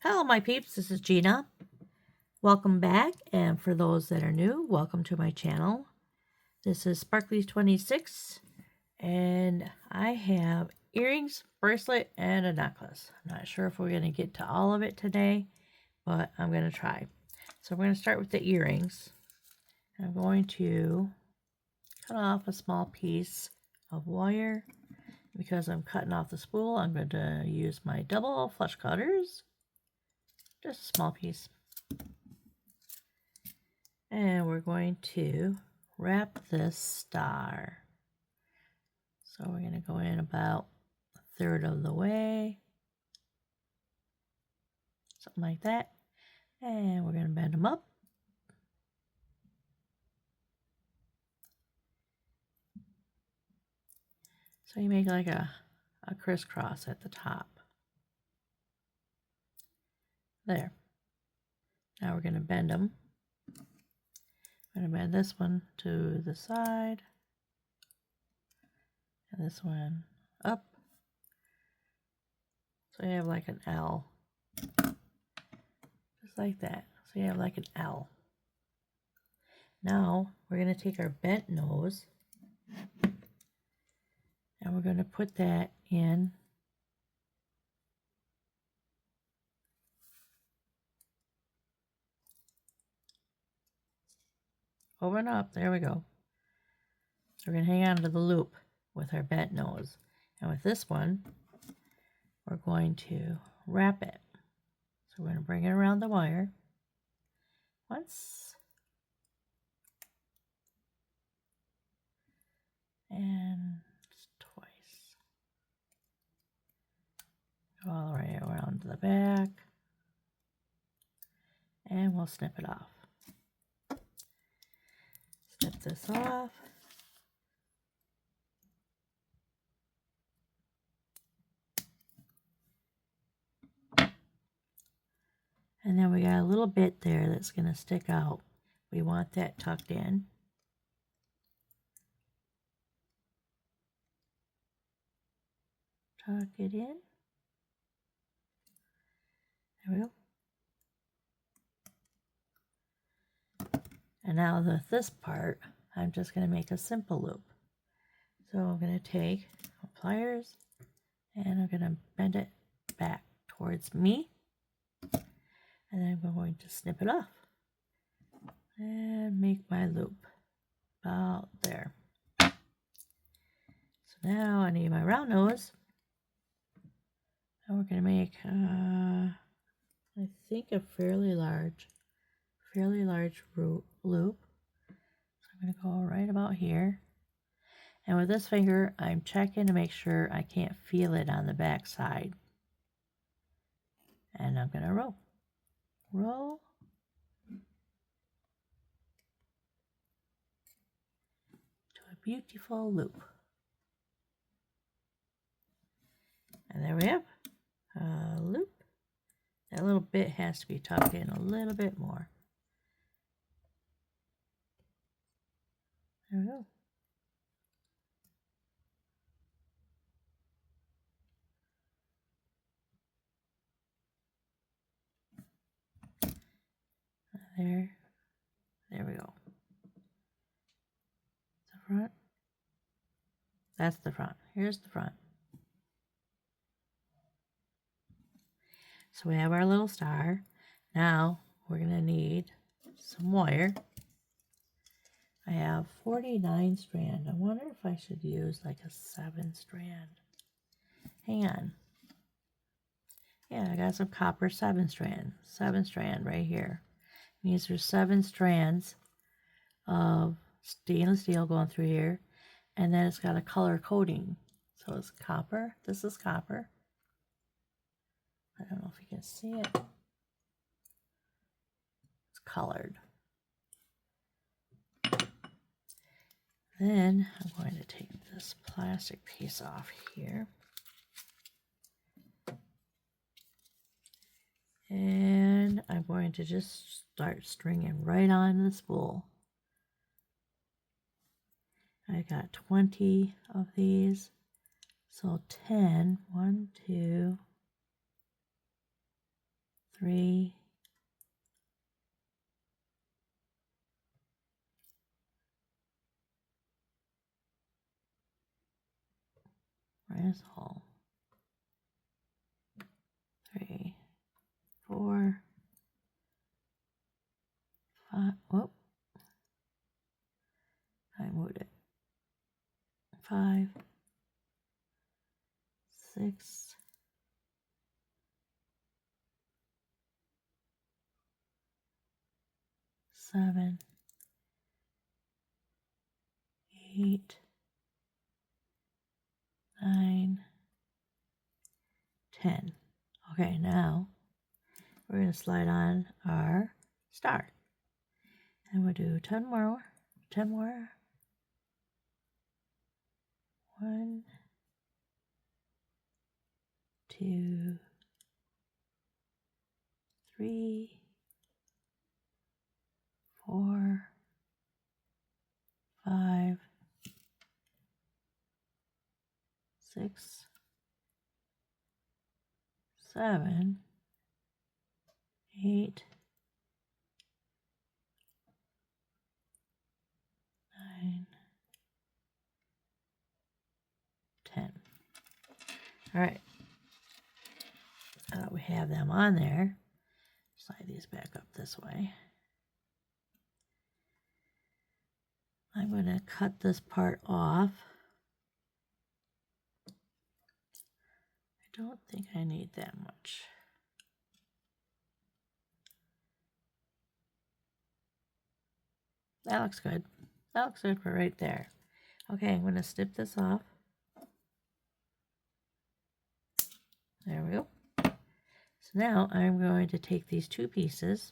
Hello my peeps, this is Gina. Welcome back, and for those that are new, welcome to my channel. This is Sparkly26 and I have earrings, bracelet, and a necklace. I'm not sure if we're going to get to all of it today, but I'm going to try. So we're going to start with the earrings. I'm going to cut off a small piece of wire. Because I'm cutting off the spool, I'm going to use my double flush cutters. Just a small piece. And we're going to wrap this star. So we're going to go in about a third of the way. Something like that. And we're going to bend them up. So you make like a crisscross at the top. There. Now we're going to bend them. I'm going to bend this one to the side. And this one up. So you have like an L. Just like that. So you have like an L. Now we're going to take our bent nose and we're going to put that in over and up. There we go. So we're going to hang on to the loop with our bent nose. And with this one, we're going to wrap it. So we're going to bring it around the wire once. And twice. Go all the way around to the back. And we'll snip it off. Snip this off. And then we got a little bit there that's going to stick out. We want that tucked in. Tuck it in. There we go. And now with this part, I'm just going to make a simple loop. So I'm going to take pliers and I'm going to bend it back towards me. And then I'm going to snip it off and make my loop about there. So now I need my round nose. And we're going to make, I think, a fairly large loop. So I'm going to go right about here. And with this finger, I'm checking to make sure I can't feel it on the back side. And I'm going to roll. Roll. To a beautiful loop. And there we have a loop. That little bit has to be tucked in a little bit more. There we go. There we go. The front. That's the front. Here's the front. So we have our little star. Now we're going to need some wire. I have 49 strand. I wonder if I should use like a 7 strand. Hang on. Yeah, I got some copper 7 strand. 7 strand right here. It means there's 7 strands of stainless steel going through here. And then it's got a color coating. So it's copper. This is copper. I don't know if you can see it. It's colored. Then I'm going to take this plastic piece off here. And I'm going to just start stringing right on the spool. I got 20 of these. So 10, 1, 2, 3, 'Where's the hole? 3, 4, 5. Whoop. I moved it. 5, 6, 7, 8, 9, 10. Okay, now we're going to slide on our star. And we'll do 10 more. 10 more. 1, 2, 3, 4, 5, 6, 7, 8, 9, 10. All right. We have them on there. Slide these back up this way. I'm going to cut this part off. I don't think I need that much. That looks good. That looks good for right there. Okay, I'm going to snip this off. There we go. So now I'm going to take these two pieces,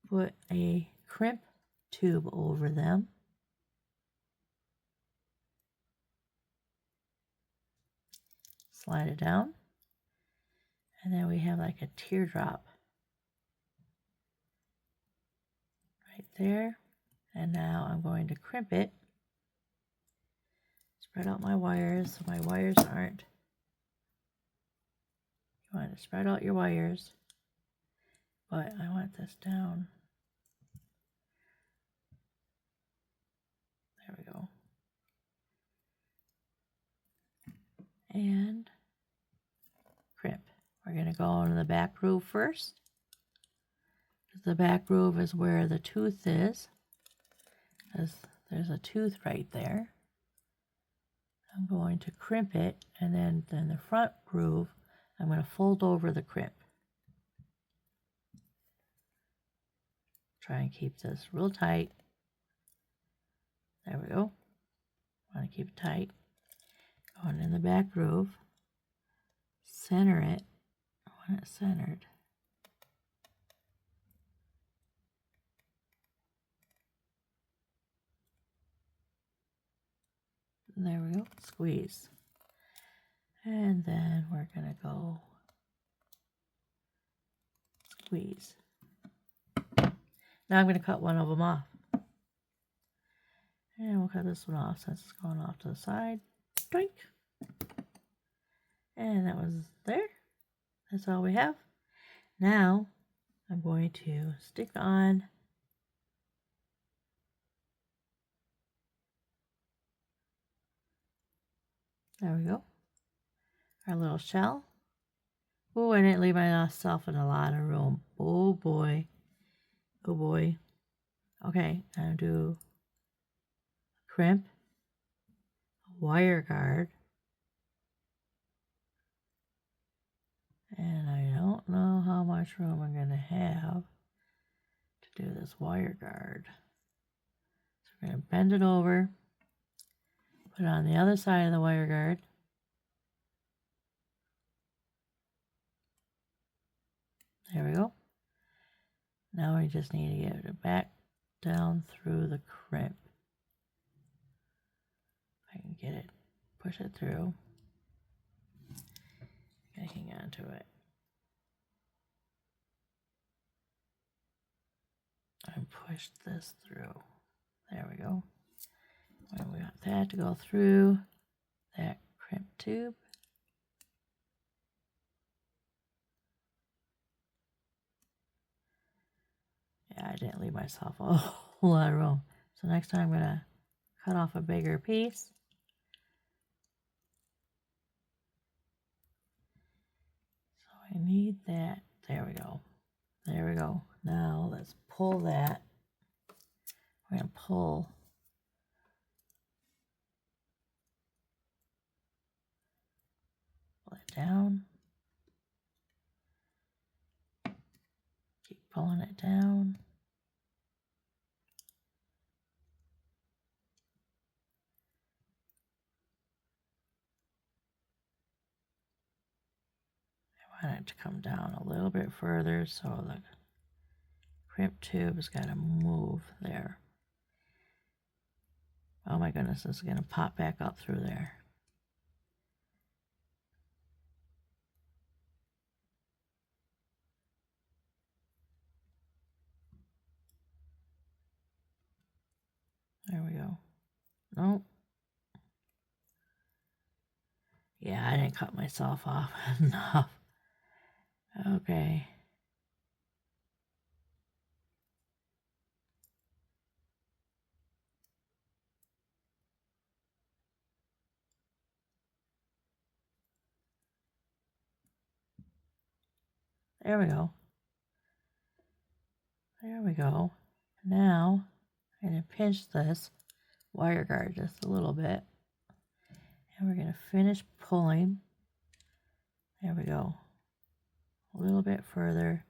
put a crimp tube over them, slide it down, and then we have like a teardrop right there. And now I'm going to crimp it, spread out my wires so my wires aren't. You want to spread out your wires, but I want this down. There we go. And crimp. We're going to go into the back groove first. The back groove is where the tooth is. There's a tooth right there. I'm going to crimp it, and then the front groove, I'm going to fold over the crimp. Try and keep this real tight. There we go. Want to keep it tight. Going in the back groove. Center it. I want it centered. There we go. Squeeze. And then we're going to go squeeze. Now I'm going to cut one of them off. And we'll cut this one off since it's going off to the side. Doink. And that was there. That's all we have. Now I'm going to stick on there we go. Our little shell. Oh, I didn't leave myself in a lot of room. Oh boy. Oh boy. Okay, I'm going to do a crimp, a wire guard, and I don't know how much room I'm going to have to do this wire guard. So we're going to bend it over, put it on the other side of the wire guard. There we go. Now we just need to get it back down through the crimp. If I can get it, push it through. I gotta hang on to it. And push this through. There we go. And we want that to go through that crimp tube. I didn't leave myself a whole lot of room. So next time I'm going to cut off a bigger piece. So I need that. There we go. There we go. Now let's pull that. We're going to pull it down. Keep pulling it down. I want it to come down a little bit further so the crimp tube has got to move there. Oh my goodness, this is going to pop back up through there. There we go. Nope. Yeah, I didn't cut myself off enough. Okay. There we go. There we go. Now, I'm going to pinch this wire guard just a little bit. And we're going to finish pulling. There we go. A little bit further.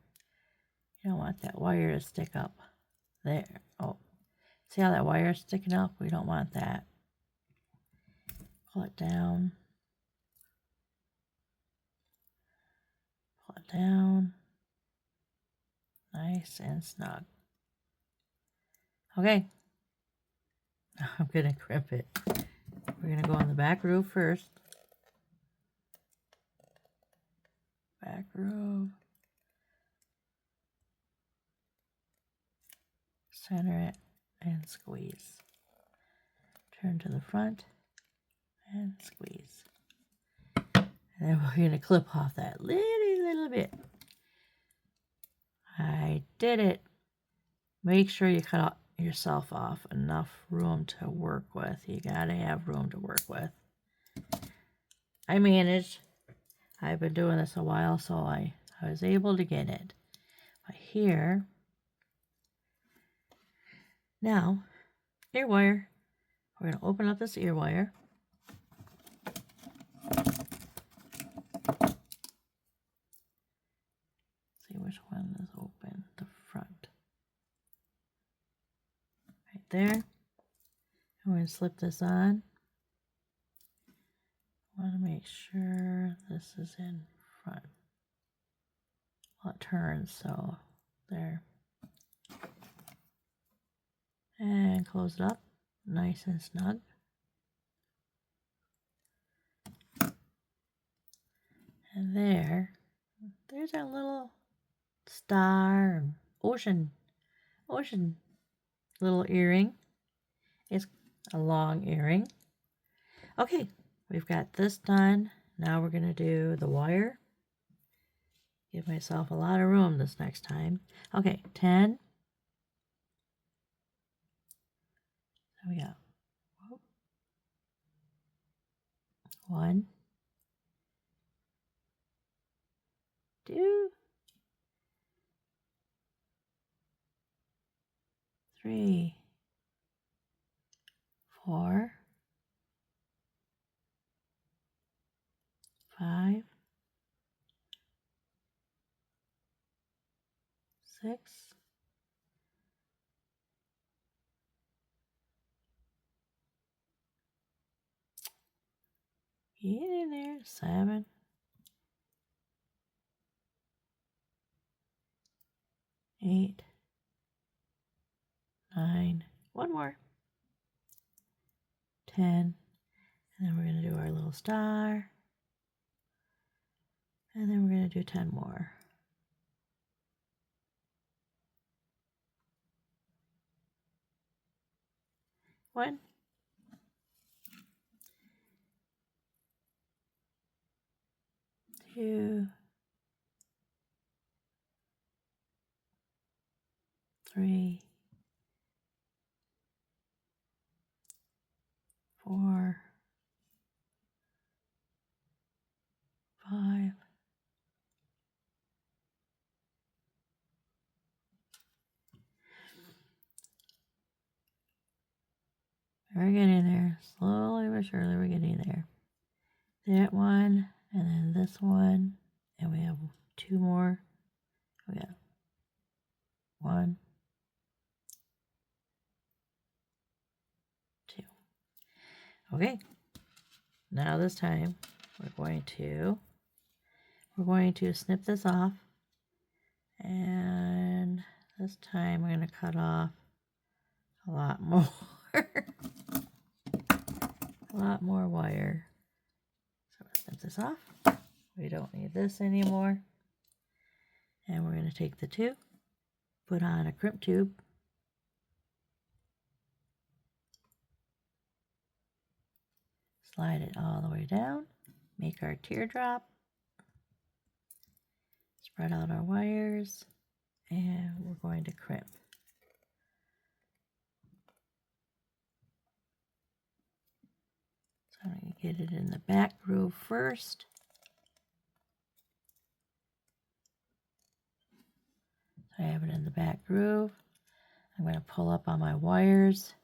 You don't want that wire to stick up there. Oh, see how that wire is sticking up? We don't want that. Pull it down. Pull it down. Nice and snug. Okay. I'm going to crimp it. We're going to go on the back groove first. Back groove. Center it and squeeze. Turn to the front and squeeze. And then we're going to clip off that little bit. I did it. Make sure you cut yourself off enough room to work with. You got to have room to work with. I managed. I've been doing this a while, so I was able to get it. But here, now, ear wire. We're going to open up this ear wire. See which one is open. The front. Right there. And we're going to slip this on. I want to make sure this is in front. Well, it turns, so there. And close it up. Nice and snug. And there's our little star, ocean little earring. It's a long earring. Okay, we've got this done. Now we're going to do the wire. Give myself a lot of room this next time. Okay, 10. So we got 1, 2, 3, 4, 5, 6, 7, 8, 9, one more, 10, and then we're going to do our little star, and then we're going to do 10 more. 1, 2, 3, 4, 5. We're getting there. Slowly but surely we're getting there. That one, and then this one, and we have 2 more. We got 1, 2. Okay. Now this time we're going to snip this off, and this time we're going to cut off a lot more. A lot more wire. So we'll snip this off. We don't need this anymore. And we're going to take the tube, put on a crimp tube, slide it all the way down, make our teardrop, spread out our wires, and we're going to crimp. So I'm going to get it in the back groove first. So I have it in the back groove. I'm going to pull up on my wires.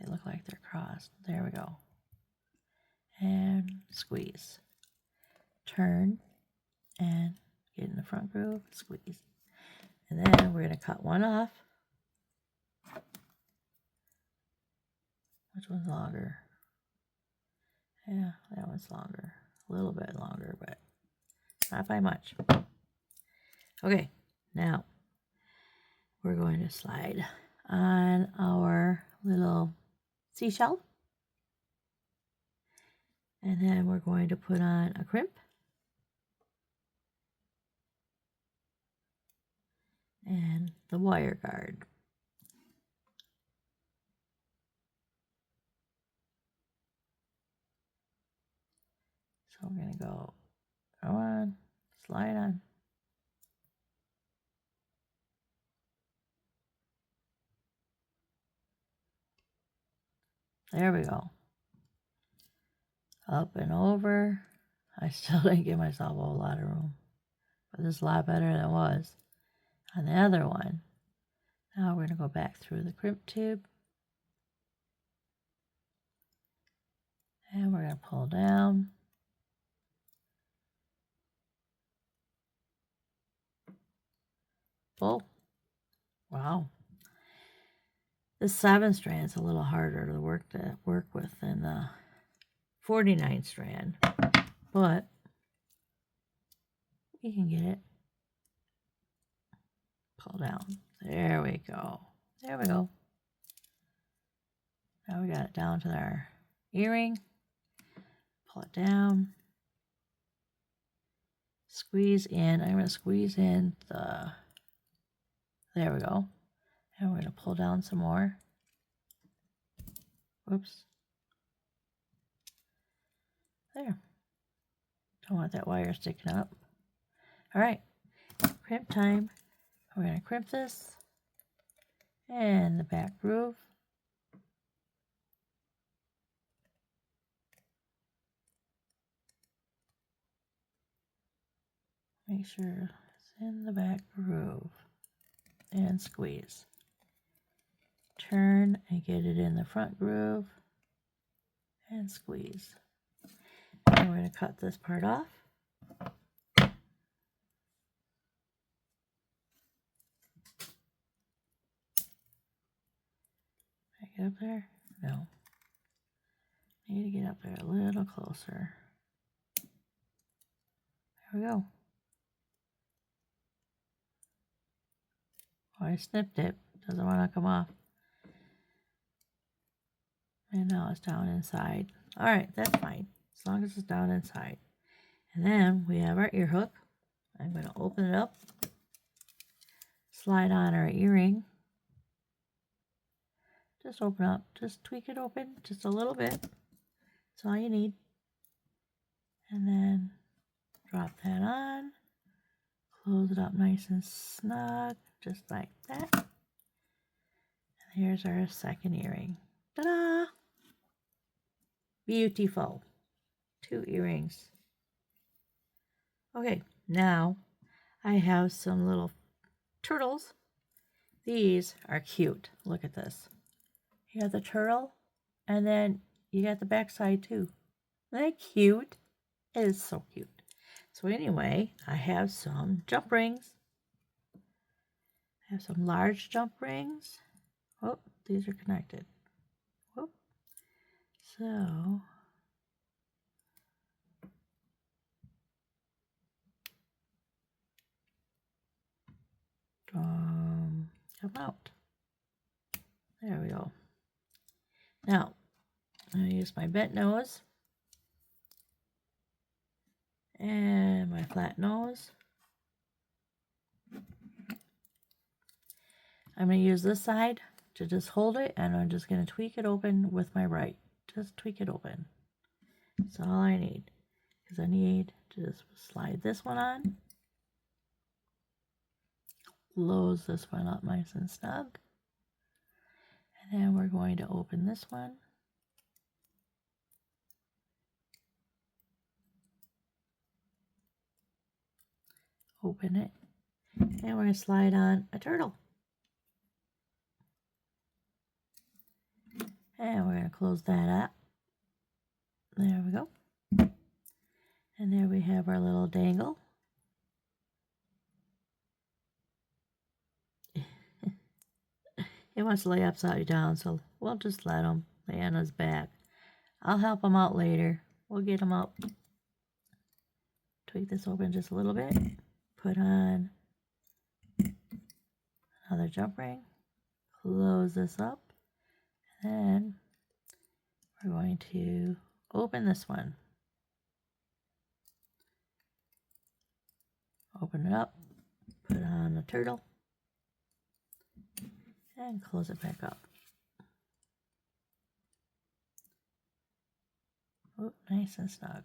They look like they're crossed. There we go. And squeeze. Turn and get in the front groove, squeeze. And then we're going to cut one off. Which one's longer? Yeah, that one's longer. A little bit longer, but not by much. Okay, now we're going to slide on our little seashell. And then we're going to put on a crimp. And the wire guard. So we're going to go on, slide on. There we go. Up and over. I still didn't give myself a whole lot of room. But this is a lot better than it was on the other one. Now we're going to go back through the crimp tube. And we're going to pull down. Pull. Wow. The 7 strand's a little harder to work with than the 49 strand. But we can get it. Pull down. There we go. There we go. Now we got it down to our earring. Pull it down. Squeeze in. I'm going to squeeze in the... There we go. And we're going to pull down some more. Whoops. There. Don't want that wire sticking up. All right. Crimp time. We're going to crimp this. And the back groove. Make sure it's in the back groove. And squeeze. Turn and get it in the front groove. And squeeze. And we're going to cut this part off. Can I get up there? No. I need to get up there a little closer. There we go. Oh, I snipped it. Doesn't want to come off. And now it's down inside. All right, that's fine. As long as it's down inside. And then we have our ear hook. I'm going to open it up. Slide on our earring. Just open up. Just tweak it open just a little bit. That's all you need. And then drop that on. Close it up nice and snug. just like that. And here's our second earring. Ta-da! Beautiful. 2 earrings. Okay, now I have some little turtles. These are cute. Look at this. You have the turtle, and then you got the back side too. Isn't that cute? It is so cute. So anyway, I have some jump rings. I have some large jump rings. Oh, these are connected. Whoop. So come out. There we go. Now, I'm going to use my bent nose and my flat nose. I'm going to use this side to just hold it, and I'm just going to tweak it open with my right. Just tweak it open. That's all I need. Because I need to just slide this one on. Close this one up nice and snug. And then we're going to open this one. Open it. And we're going to slide on a turtle. And we're going to close that up. There we go. And there we have our little dangle. He wants to lay upside down, so we'll just let him lay on his back. I'll help him out later. We'll get him up. Tweak this open just a little bit. Put on another jump ring. Close this up. And we're going to open this one. Open it up. Put on the turtle. And close it back up. Oh, nice and snug.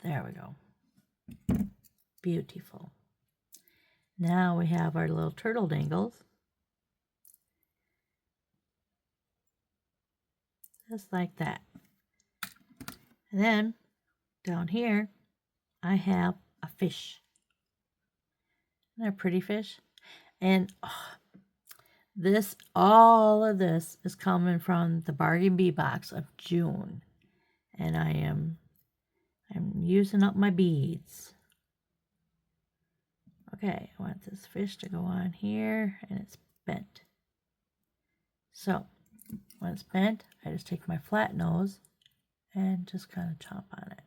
There we go. Beautiful. Now we have our little turtle dangles. Just like that. And then down here, I have a fish. Isn't that a pretty fish? And all of this is coming from the Bargain Bead Box of June. And I'm using up my beads. Okay, I want this fish to go on here, and it's bent. So, when it's bent, I just take my flat nose and just kind of chomp on it.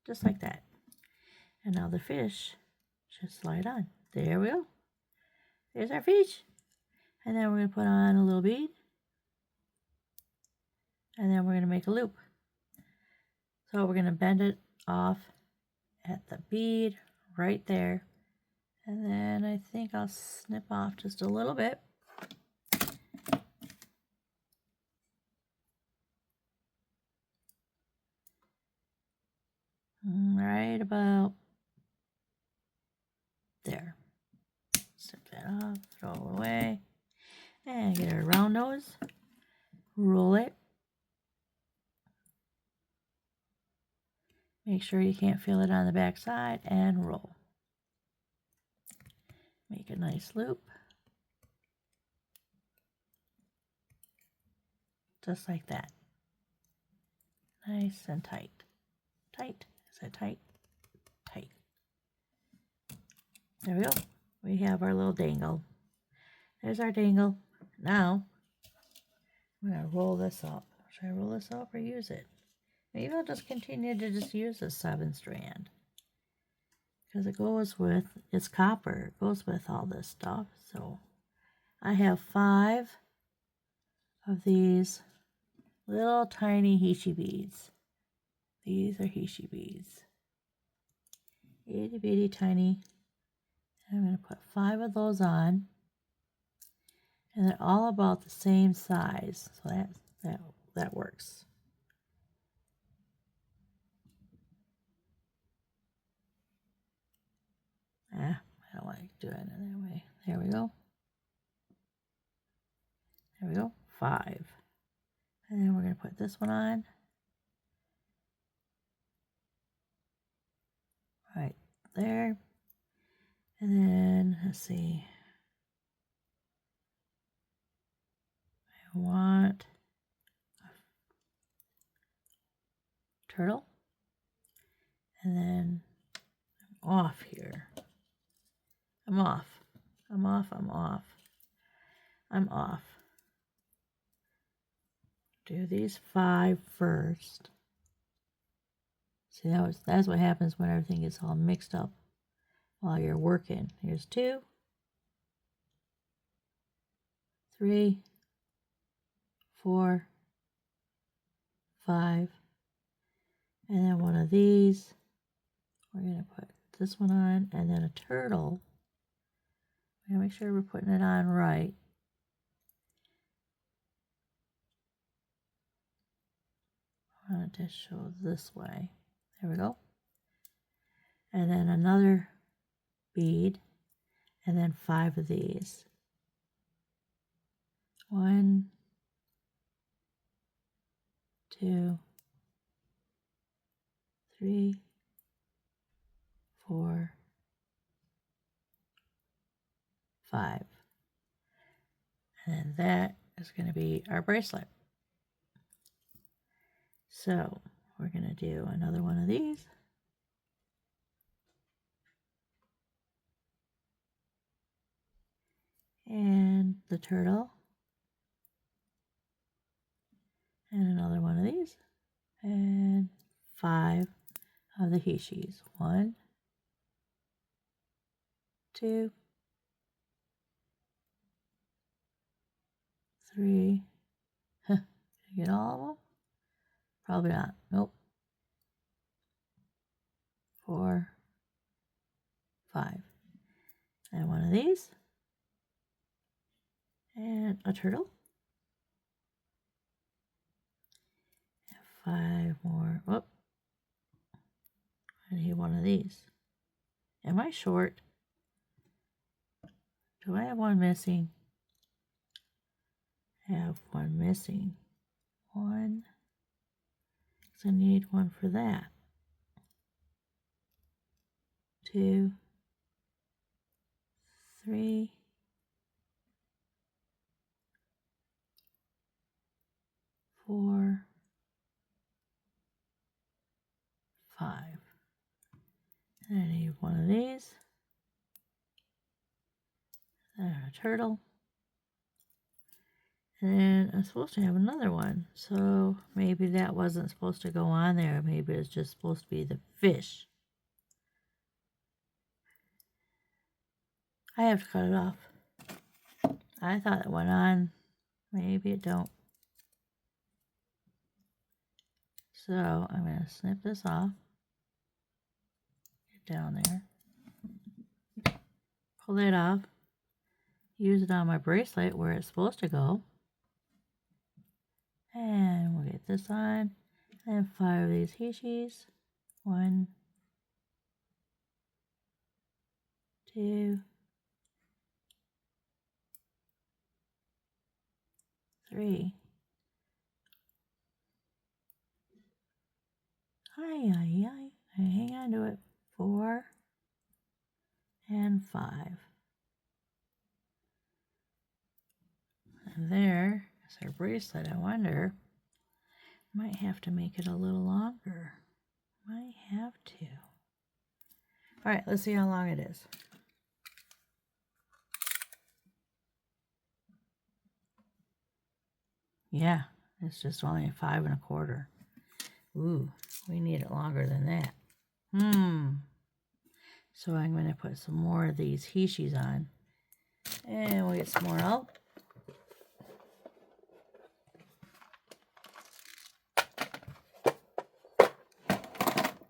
Just like that. And now the fish should slide on. There we go. There's our fish. And then we're going to put on a little bead. And then we're going to make a loop. So we're going to bend it off at the bead right there. And then I think I'll snip off just a little bit. Right about there. Snip that off, throw it away. And get our round nose. Roll it. Make sure you can't feel it on the back side and roll. Make a nice loop. Just like that. Nice and tight. Tight. Is that tight? Tight. There we go. We have our little dangle. There's our dangle. Now, I'm going to roll this up. Should I roll this up or use it? Maybe I'll just continue to just use the 7 strand. Because it goes with, it's copper. It goes with all this stuff. So, I have 5 of these little tiny Hishi beads. These are Hishi beads. Itty bitty tiny. I'm going to put 5 of those on. And they're all about the same size. So that works. do it another way. There we go. There we go. 5. And then we're going to put this one on. Right there. And then, let's see. I want a turtle. And then I'm off here. I'm off. I'm off. I'm off. I'm off. Do these 5 first. See, that's what happens when everything gets all mixed up while you're working. Here's 2, 3, 4, 5, and then one of these. We're going to put this one on, and then a turtle. We're going to make sure we're putting it on right. I want it to show this way. There we go. And then another bead, and then 5 of these. 1, 2, 3, 4, 5. And then that is going to be our bracelet. So we're going to do another one of these. And the turtle. And another one of these. And 5 of the hishis. 1, 2, 3. Did I get all of them? Probably not. Nope. 4, 5. And one of these. And a turtle. And 5 more. Whoop. I need one of these. Am I short? Do I have one missing? I have one missing. 1. So I need one for that. 2, 3, 4, 5. And I need one of these. And a turtle. And then I'm supposed to have another one. So maybe that wasn't supposed to go on there. Maybe it's just supposed to be the fish. I have to cut it off. I thought it went on. Maybe it don't. So I'm going to snip this off. Get down there. Pull that off. Use it on my bracelet where it's supposed to go. And we'll get this on. And 5 of these hishis. 1, 2, 3. Hang on to it. 4 and 5. And there is our bracelet. I wonder, might have to make it a little longer. Might have to. All right, let's see how long it is. Yeah, it's just only 5 1/4. Ooh, we need it longer than that. So I'm going to put some more of these hishis on. And we'll get some more out.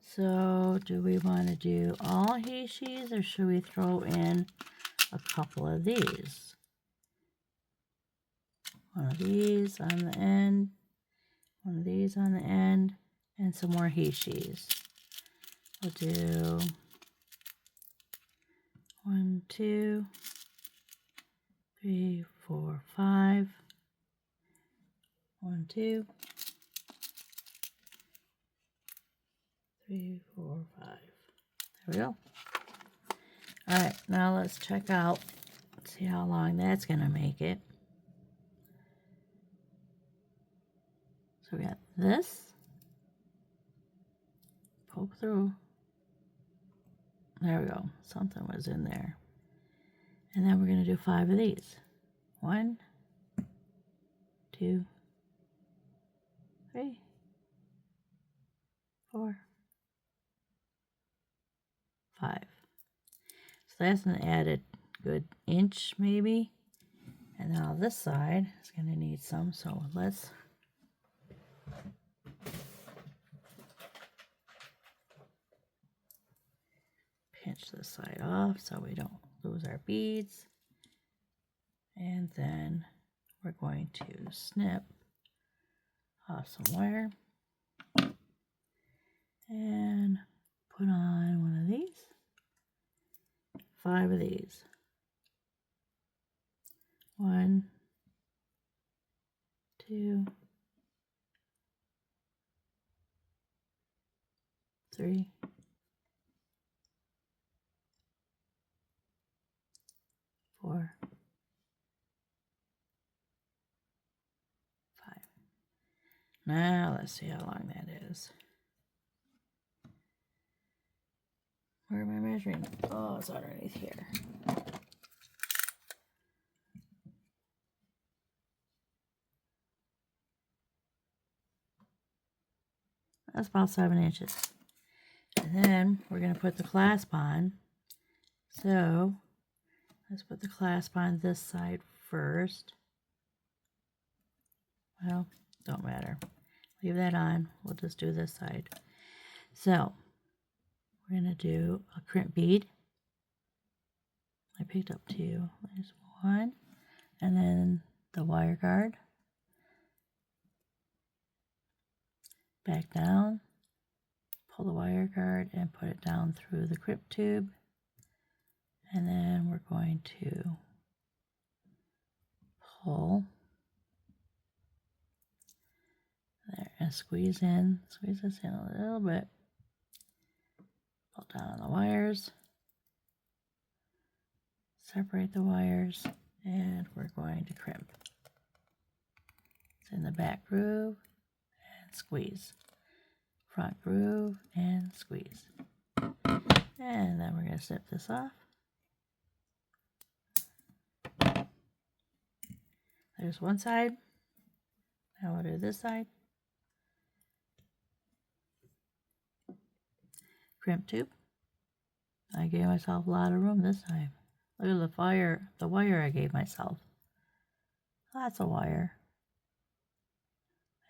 So do we want to do all hishis or should we throw in a couple of these? One of these on the end, one of these on the end, and some more hishis. We'll do 1, 2, 3, 4, 5. 1, 2, 3, 4, 5. There we go. All right, now let's check out, see how long that's going to make it. So we got this. Poke through. There we go. Something was in there. And then we're going to do 5 of these. 1, 2, 3, 4, 5. So that's an added good inch maybe. And now this side is going to need some. So let's pinch this side off so we don't lose our beads. And then we're going to snip off some wire and put on one of these, 5 of these. 1, 2, 3, 4, 5. Now let's see how long that is. Where am I measuring? Oh, it's underneath here. That's about 7 inches. And then we're going to put the clasp on. So let's put the clasp on this side first. Well, don't matter. Leave that on. We'll just do this side. So we're going to do a crimp bead. I picked up 2. There's 1. And then the wire guard. Back down. Pull the wire guard and put it down through the crimp tube. And then we're going to pull there and squeeze this in a little bit. Pull down on the wires. Separate the wires, and we're going to crimp. It's in the back groove and squeeze. Front groove and squeeze. And then we're going to snip this off. There's one side. Now we'll do this side. Crimp tube. I gave myself a lot of room this time. Look at the wire I gave myself. Lots of wire.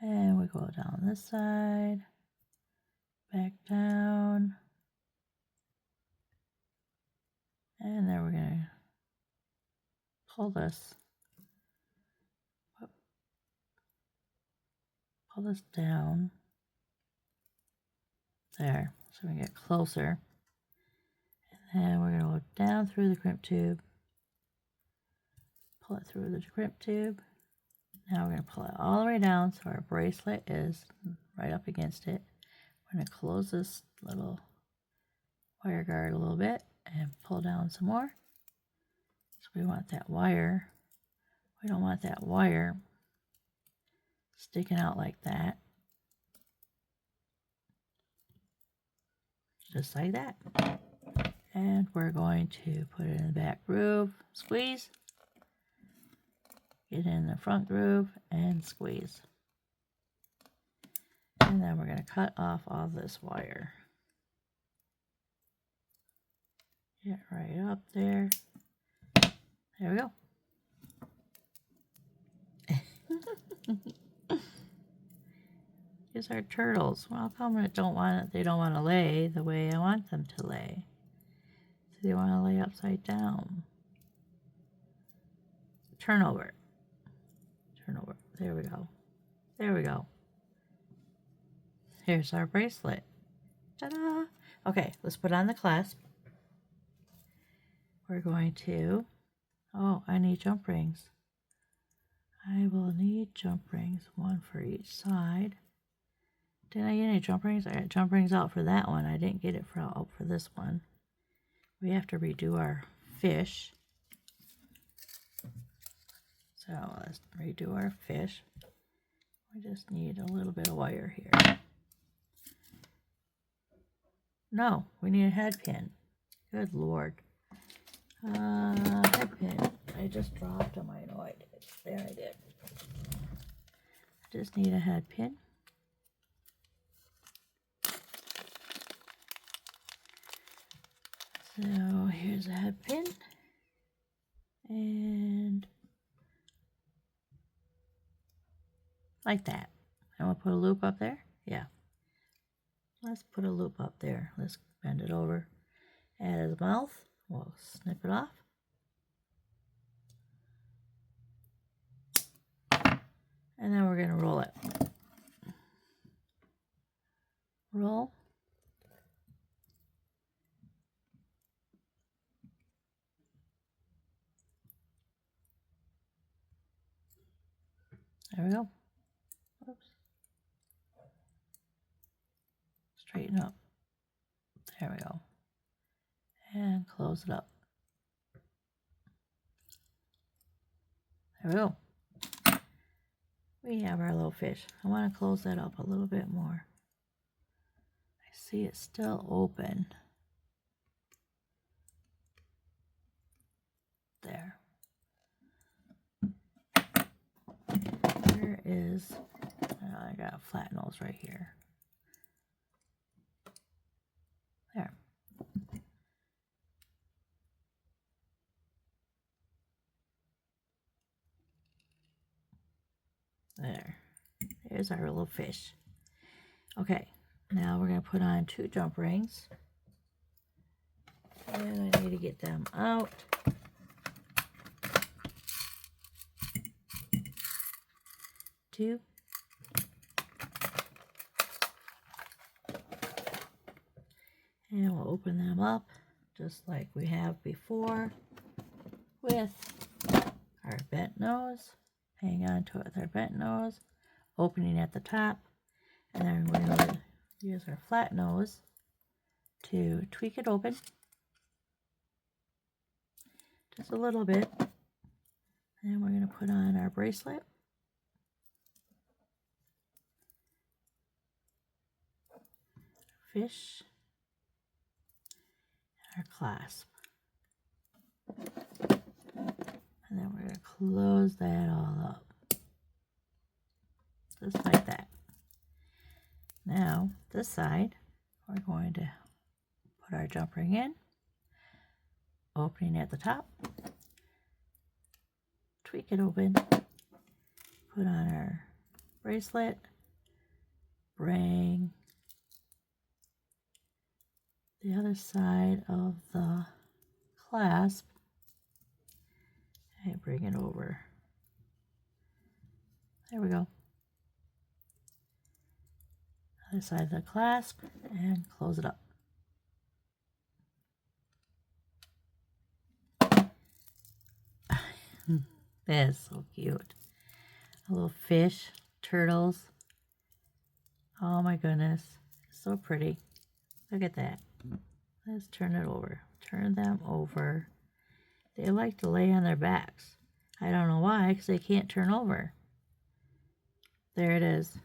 And we go down this side, back down, and then we're going to pull this down there so we get closer. And then we're going to go down through the crimp tube, pull it through the crimp tube. Now we're going to pull it all the way down so our bracelet is right up against it. We're going to close this little wire guard a little bit and pull down some more. So we want that wire. We don't want that wire sticking out like that. Just like that. And we're going to put it in the back groove, squeeze. Get in the front groove and squeeze. And then we're going to cut off all this wire. Get right up there. There we go. These are turtles. Well, how come they don't want to lay the way I want them to lay? So they want to lay upside down. Turn over. Turn over. There we go. There we go. Here's our bracelet. Ta-da! Okay, let's put on the clasp. we're going to, oh, I need jump rings. I will need jump rings, one for each side. Didn't I get any jump rings? I got jump rings out for that one. I didn't get it out for this one. We have to redo our fish. So let's redo our fish. We just need a little bit of wire here. No, we need a head pin. Good Lord. Head pin. I just dropped them. I know I did. There I did. I just need a head pin. So here's a head pin. And like that. And we'll put a loop up there. Yeah. Let's put a loop up there. Let's bend it over. At his mouth. We'll snip it off. And then we're going to roll it. Roll. There we go. Oops. Straighten up. There we go. And close it up. There we go. We have our little fish. I want to close that up a little bit more. I see it's still open. There. There is, I got a flat nose right here. There. There. There's our little fish. Okay, now we're going to put on 2 jump rings. And I need to get them out. Two. And we'll open them up just like we have before with our bent nose. Hang on to it with our bent nose, opening at the top, and then we're going to use our flat nose to tweak it open just a little bit. And we're going to put on our bracelet. Fish. Our clasp. And then we're going to close that all up. Just like that. Now, this side, we're going to put our jump ring in, opening at the top, tweak it open, put on our bracelet, bring the other side of the clasp and bring it over. There we go. Other side of the clasp and close it up. That is so cute. A little fish, turtles. Oh my goodness, so pretty. Look at that. Let's turn it over. Turn them over. They like to lay on their backs. I don't know why, because they can't turn over. There it is.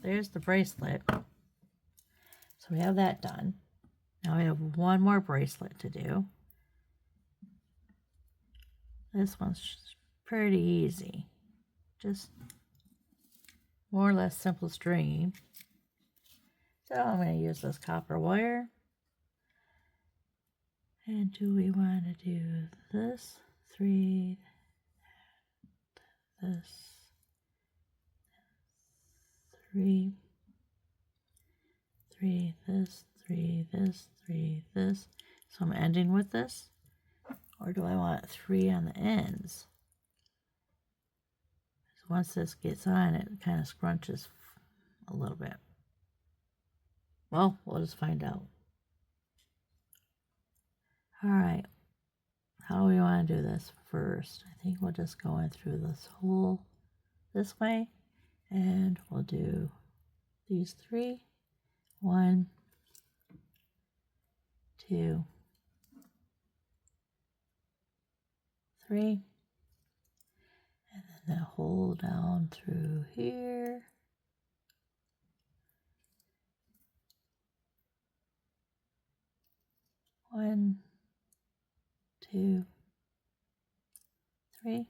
There's the bracelet. So we have that done. Now we have one more bracelet to do. This one's pretty easy. Just more or less simple stringing. So I'm going to use this copper wire. And do we want to do this? 3, this, 3, 3, this, 3, this, 3, this. So I'm ending with this. Or do I want 3 on the ends? So once this gets on, it kind of scrunches a little bit. Well, we'll just find out. All right. how do we want to do this first? I think we'll just go in through this hole this way, and we'll do these 3. 1, 2, 3, and then the hole down through here. One, 2, 3,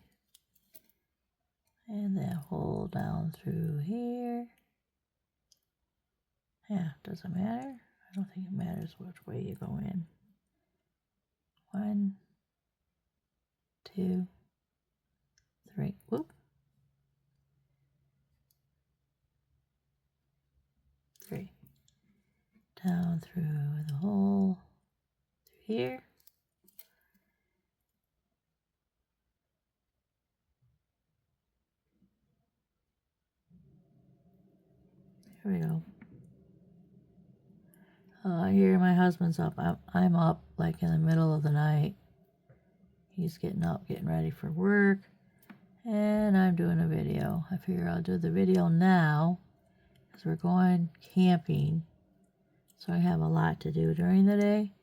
and then hole down through here. Yeah, does it matter? I don't think it matters which way you go in. 1, 2, 3. Whoop. 3. Down through the hole through here. Here we go. I hear my husband's up. I'm up like in the middle of the night. He's getting up, getting ready for work, and I'm doing a video. I figure I'll do the video now because we're going camping, so I have a lot to do during the day.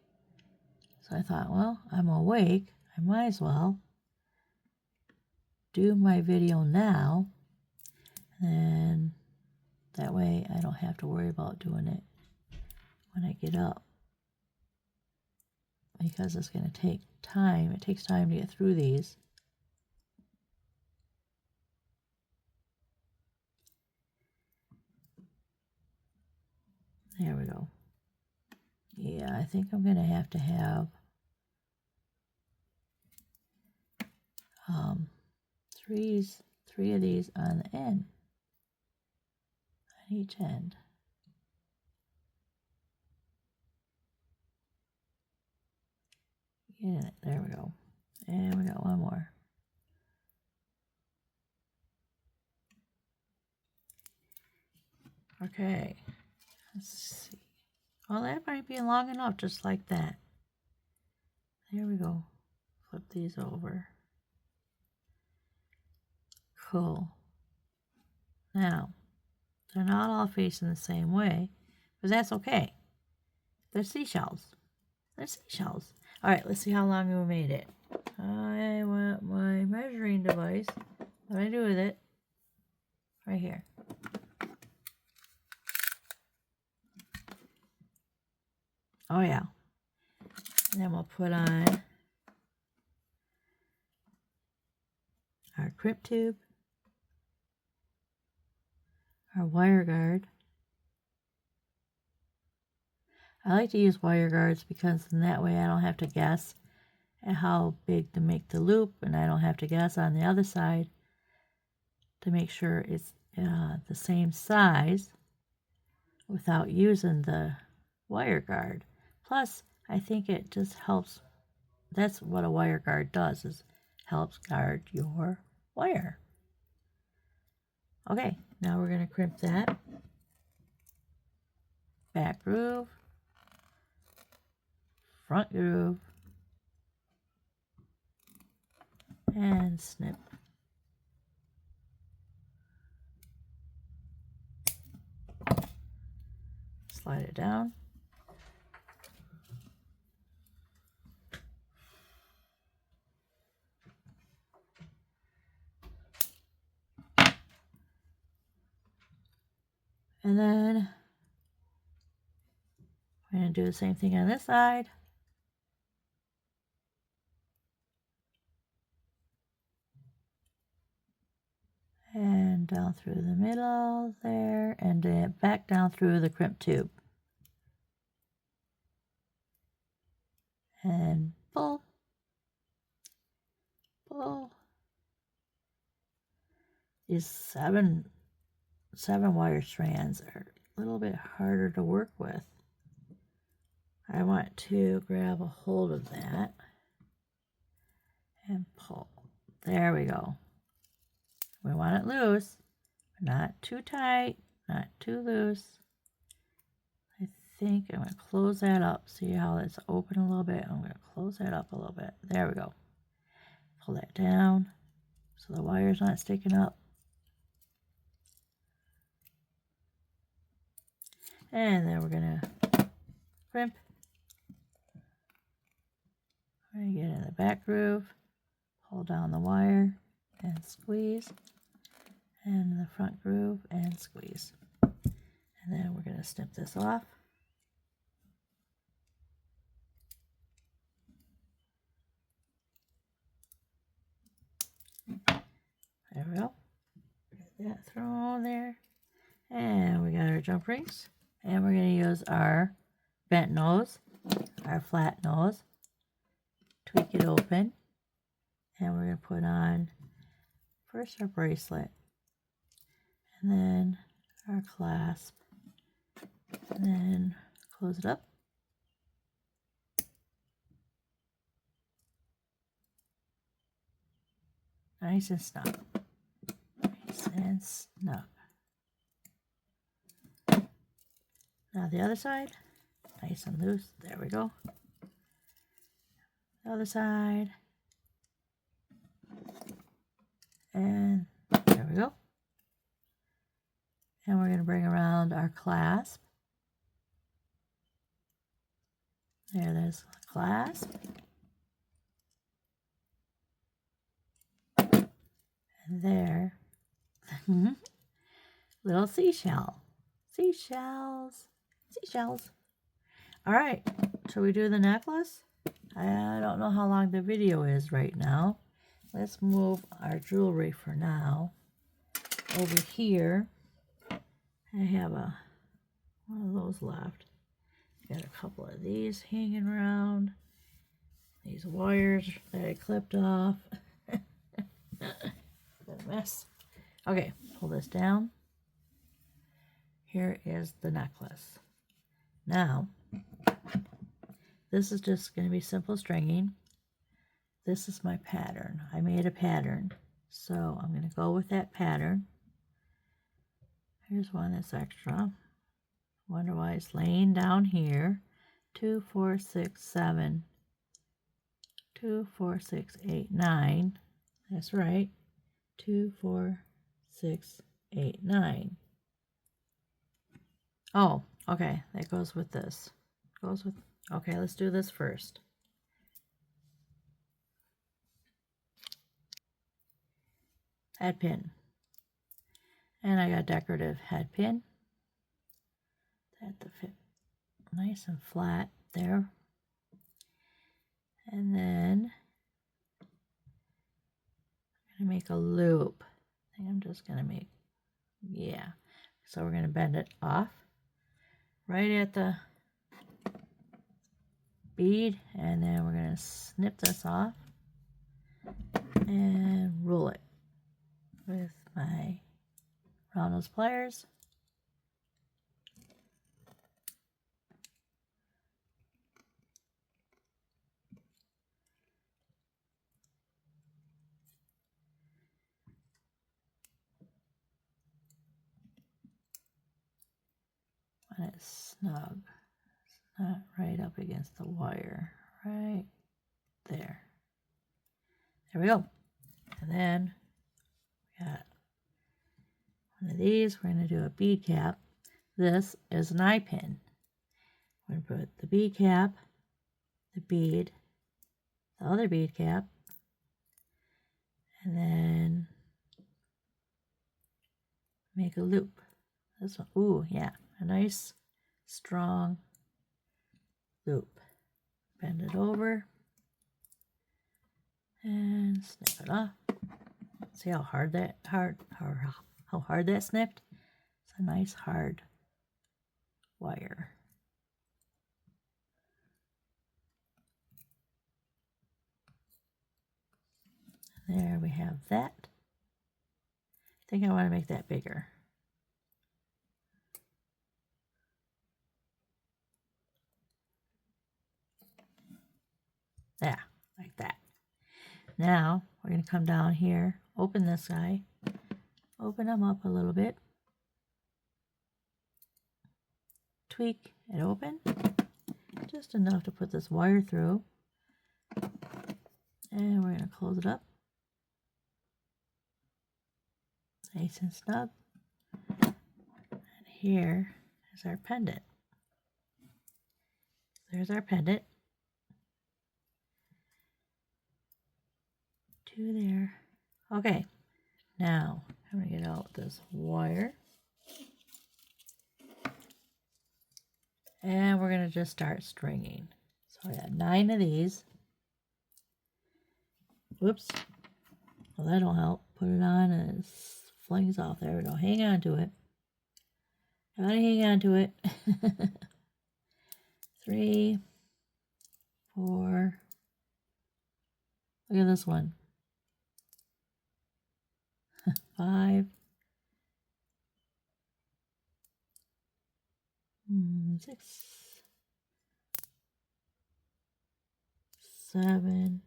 So I thought, well, I'm awake. I might as well do my video now, and that way I don't have to worry about doing it when I get up, because it's going to take time. It takes time to get through these. There we go. Yeah, I think I'm going to have 3 of these on the end, on each end. Yeah, there we go. And we got one more. Okay, let's see. Well, that might be long enough, just like that. There we go. Flip these over. Cool. Now, they're not all facing the same way, but that's okay. They're seashells. They're seashells. All right, let's see how long we made it. I want my measuring device. What do I do with it? Right here. Oh, yeah. And then we'll put on our crimp tube, our wire guard. I like to use wire guards because in that way I don't have to guess at how big to make the loop, and I don't have to guess on the other side to make sure it's the same size without using the wire guard. Plus, I think it just helps. That's what a wire guard does, is helps guard your wire. Okay, now we're going to crimp that. Back groove. Front groove. And snip. Slide it down. And then we're going to do the same thing on this side. And down through the middle there, and then back down through the crimp tube. And pull, pull. These seven wire strands are a little bit harder to work with. I want to grab a hold of that and pull. There we go. We want it loose, not too tight, not too loose. I think I'm going to close that up. See how it's open a little bit? I'm going to close that up a little bit. There we go. pull that down so the wire's not sticking up. And then we're going to crimp. We're going to get in the back groove, pull down the wire and squeeze, and the front groove and squeeze. And then we're going to snip this off. There we go. Get that thrown there. And we got our jump rings. And we're going to use our bent nose, our flat nose, tweak it open. And we're going to put on first our bracelet, and then our clasp, and then close it up. Nice and snug. Nice and snug. Now the other side, nice and loose. There we go. The other side. And there we go. And we're going to bring around our clasp. There's the clasp. And there, little seashell. Seashells. Seashells. All right, shall we do the necklace? I don't know how long the video is right now. Let's move our jewelry for now. Over here, I have one of those left. Got a couple of these hanging around. These wires that I clipped off. What a mess. Okay, pull this down. Here is the necklace. Now, this is just going to be simple stringing. This is my pattern. I made a pattern, so I'm going to go with that pattern. Here's one that's extra. Wonder why it's laying down here. 2, 4, 6, 7. 2, 4, 6, 8, 9. That's right. 2, 4, 6, 8, 9. Oh, okay. That goes with this. Goes with. Okay, let's do this first. Head pin. And I got decorative head pin. That to fit nice and flat there. And then I'm going to make a loop. I think I'm just going to make, yeah. So we're going to bend it off right at the bead, and then we're going to snip this off and roll it with my round nose pliers. When it's snug, it's not right up against the wire, right there. There we go. And then we got one of these. We're going to do a bead cap. This is an eye pin. We're going to put the bead cap, the bead, the other bead cap, and then make a loop. This one, ooh, yeah, a nice strong loop. Bend it over and snip it off. See how hard that how hard that snipped? It's a nice hard wire. There we have that. I think I want to make that bigger. Yeah, like that. Now we're going to come down here, open this guy, open them up a little bit, tweak it open, just enough to put this wire through, and we're going to close it up nice and snug. And here is our pendant. There's our pendant. 2 there. Okay, now I'm going to get out this wire. And we're going to just start stringing. So I got 9 of these. Whoops. Well, that'll help. Put it on and it flings off. There we go. Hang on to it. Gotta hang on to it. 3, 4. Look at this one. 5. 6. 7.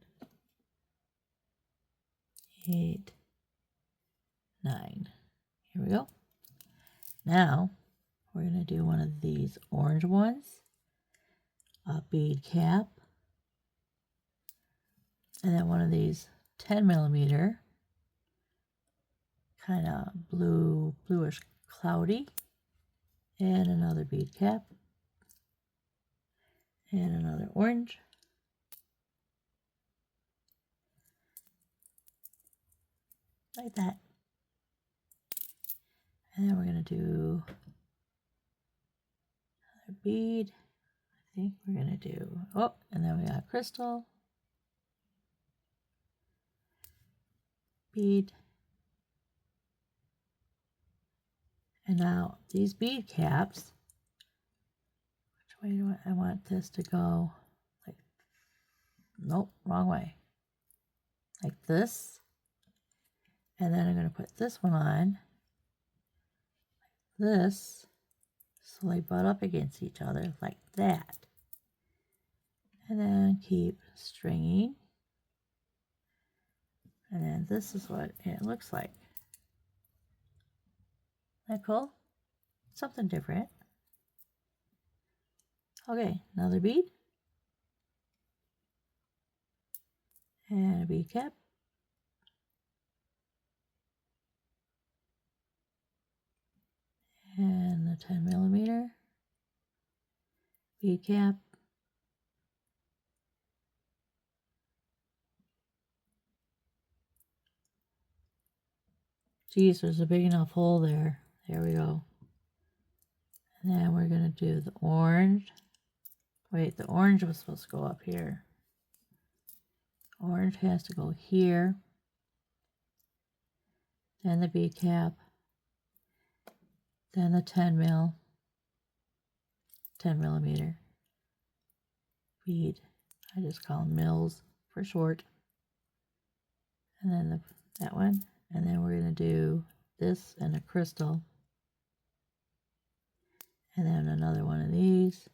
8. 9. Here we go. Now we're going to do one of these orange ones, a bead cap, and then one of these 10mm, kind of bluish cloudy, and another bead cap, and another orange, like that. And then we're going to do another bead. I think we're going to do, oh, and then we got crystal, bead. And now these bead caps, which way do I want this to go? Like, nope, wrong way. Like this. And then I'm going to put this one on, like this, so they butt up against each other like that. And then keep stringing. And then this is what it looks like. Isn't that cool? Something different. Okay, another bead. And a bead cap. And the 10mm bead cap. Geez, there's a big enough hole there. There we go. And then we're going to do the orange. Wait, the orange was supposed to go up here. Orange has to go here. Then the bead cap. Then the 10mm bead. I just call them mils for short. And then that one. And then we're going to do this and a crystal. And then another one of these.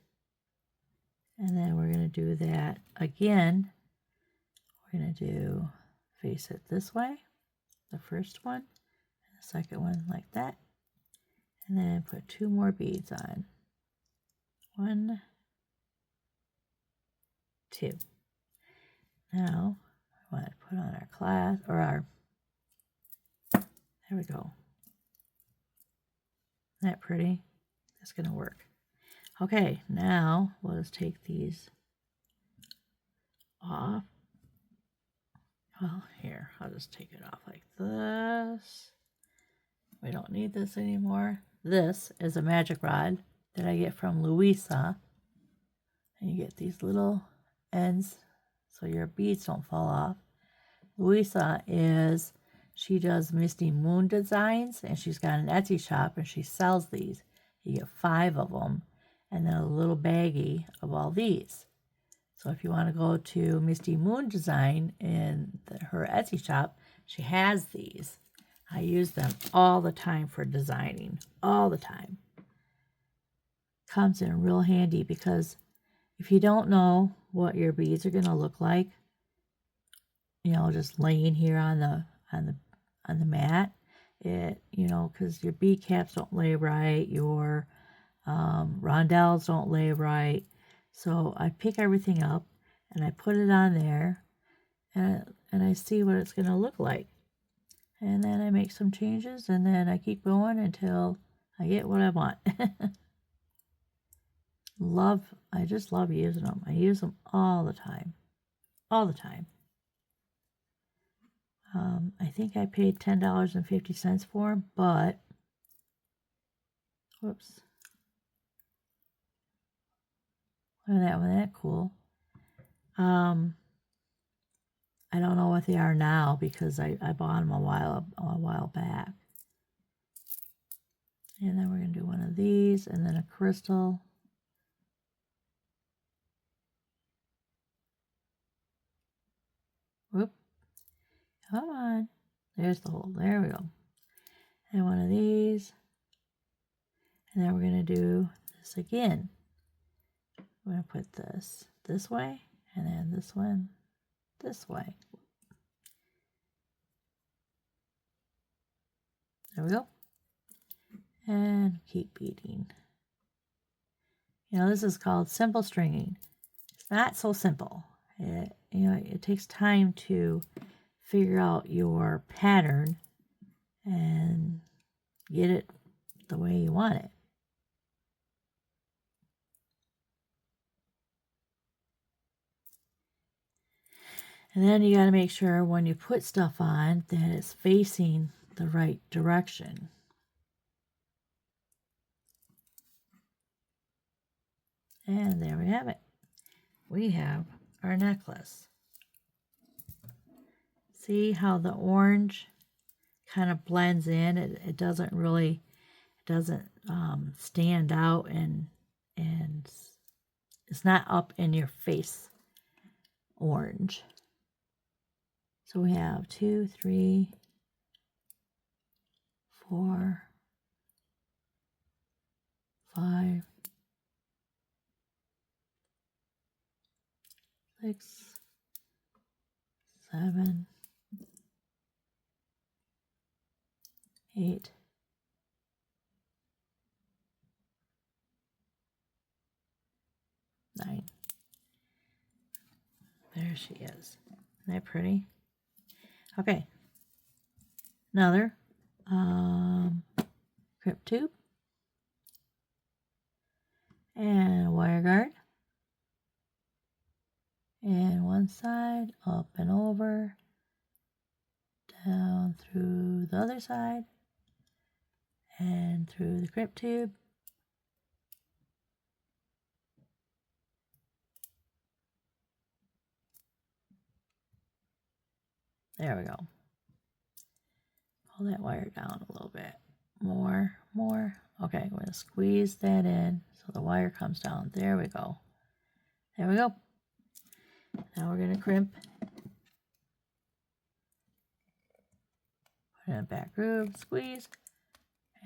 And then we're going to do that again. We're going to do, face it this way, the first one, and the second one like that. And then put 2 more beads on. 1, 2. Now, I want to put on our clasp, or our, there we go. Isn't that pretty? That's going to work. Okay, now we'll just take these off. Well, here, I'll just take it off like this. We don't need this anymore. This is a magic rod that I get from Louisa. And you get these little ends so your beads don't fall off. Louisa she does Misty Moon designs, and she's got an Etsy shop, and she sells these. You get 5 of them, and then a little baggie of all these. So if you want to go to Misty Moon Design in her Etsy shop, she has these. I use them all the time for designing, all the time. Comes in real handy because if you don't know what your beads are going to look like, you know, just laying here on the mat, because your bead caps don't lay right, your rondelles don't lay right. So I pick everything up and I put it on there, and I see what it's going to look like. And then I make some changes, and then I keep going until I get what I want. I just love using them. I use them all the time. All the time. I think I paid $10.50 for them, but, whoops. Look at that one, that cool. I don't know what they are now because I bought them a while back. And then we're going to do one of these and then a crystal. Whoop. Come on. There's the hole. There we go. And one of these. And then we're going to do this again. We're going to put this way and then this one this way. There we go. And keep beading. You know, this is called simple stringing. It's not so simple. It takes time to figure out your pattern and get it the way you want it. And then you got to make sure when you put stuff on that it's facing the right direction. And there we have it. We have our necklace. See how the orange kind of blends in? It doesn't really, stand out and it's not up in your face orange. So we have 2, 3, 4, 5, 6, 7, 8, 9. There she is. Isn't that pretty? Okay. Another crimp tube and a wire guard. And one side, up and over, down through the other side, and through the crimp tube. There we go. Pull that wire down a little bit. More. Okay, we're going to squeeze that in so the wire comes down. There we go. There we go. Now we're going to crimp. Put it in the back groove, squeeze.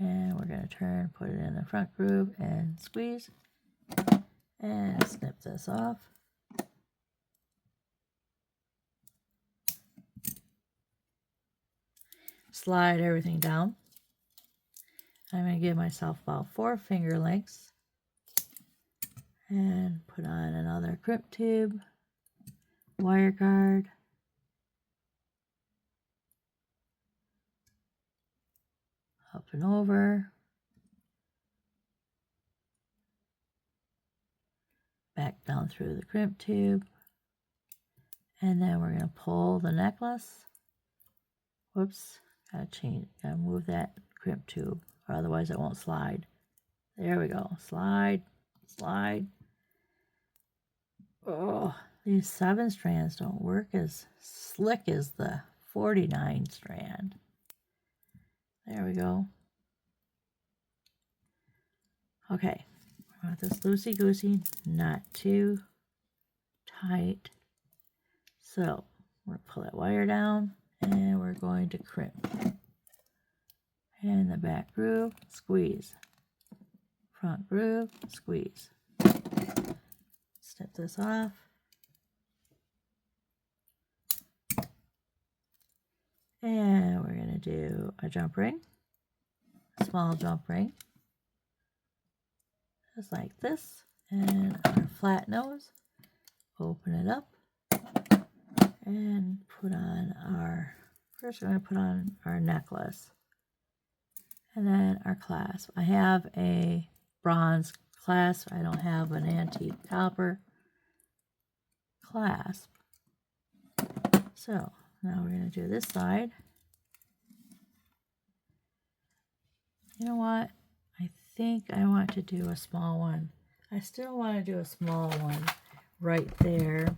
And we're going to turn, put it in the front groove and squeeze. And snip this off. Slide everything down. I'm going to give myself about 4 finger lengths and put on another crimp tube, wire guard, up and over, back down through the crimp tube, and then we're going to pull the necklace. Whoops, gotta move that crimp tube, or otherwise it won't slide. There we go. Slide. Oh, these 7 strands don't work as slick as the 49 strand. There we go. Okay, I want this loosey-goosey, not too tight. So we're going to pull that wire down and we're going to crimp. And the back groove, squeeze. Front groove, squeeze. Snip this off. And we're going to do a jump ring, a small jump ring, just like this. And our flat nose, open it up, and put on our First, we're going to put on our necklace. And then our clasp. I have a bronze clasp. I don't have an antique copper clasp. So now we're going to do this side. You know what? I think I want to do a small one. I still want to do a small one right there,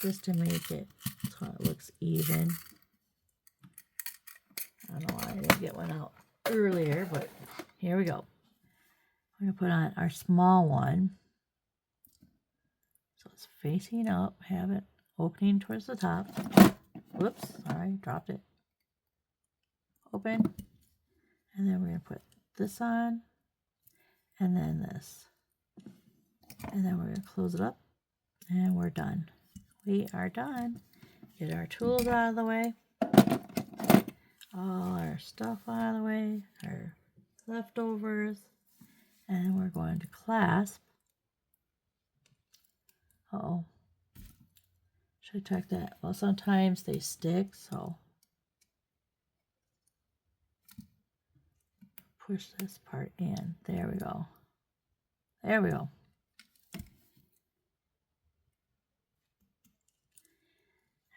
just to make it so it looks even. I don't know why I didn't get one out earlier, but here we go. We're going to put on our small one. So it's facing up, have it opening towards the top. Whoops, sorry, dropped it. Open. And then we're going to put this on, and then this. And then we're going to close it up, and we're done. We are done. Get our tools out of the way. All our stuff out of the way, our leftovers. And then we're going to clasp. Uh-oh. Should I check that? Well, sometimes they stick, so push this part in. There we go. There we go.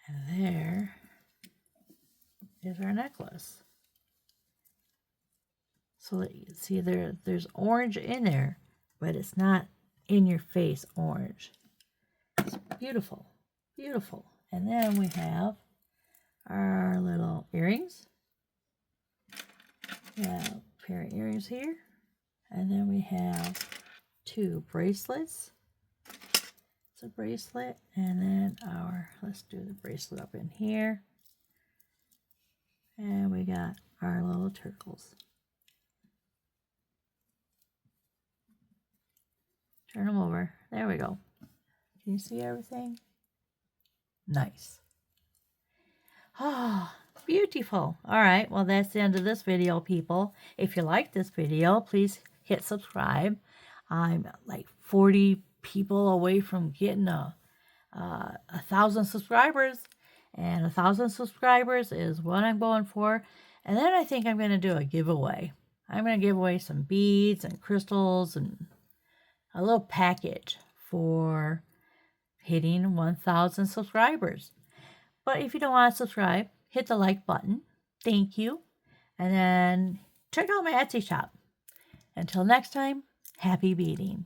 And there is our necklace. So that you can see there's orange in there, but it's not in your face orange. It's beautiful, beautiful. And then we have our little earrings. We have a pair of earrings here. And then we have 2 bracelets. It's a bracelet. And then let's do the bracelet up in here. And we got our little turtles. Turn them over. There we go. Can you see everything? Nice. Ah, beautiful. All right, well, that's the end of this video, people. If you like this video, please hit subscribe. I'm like 40 people away from getting 1,000 subscribers. And 1,000 subscribers is what I'm going for. And then I think I'm going to do a giveaway. I'm going to give away some beads and crystals and a little package for hitting 1,000 subscribers. But if you don't want to subscribe, hit the like button. Thank you. And then check out my Etsy shop. Until next time, happy beading.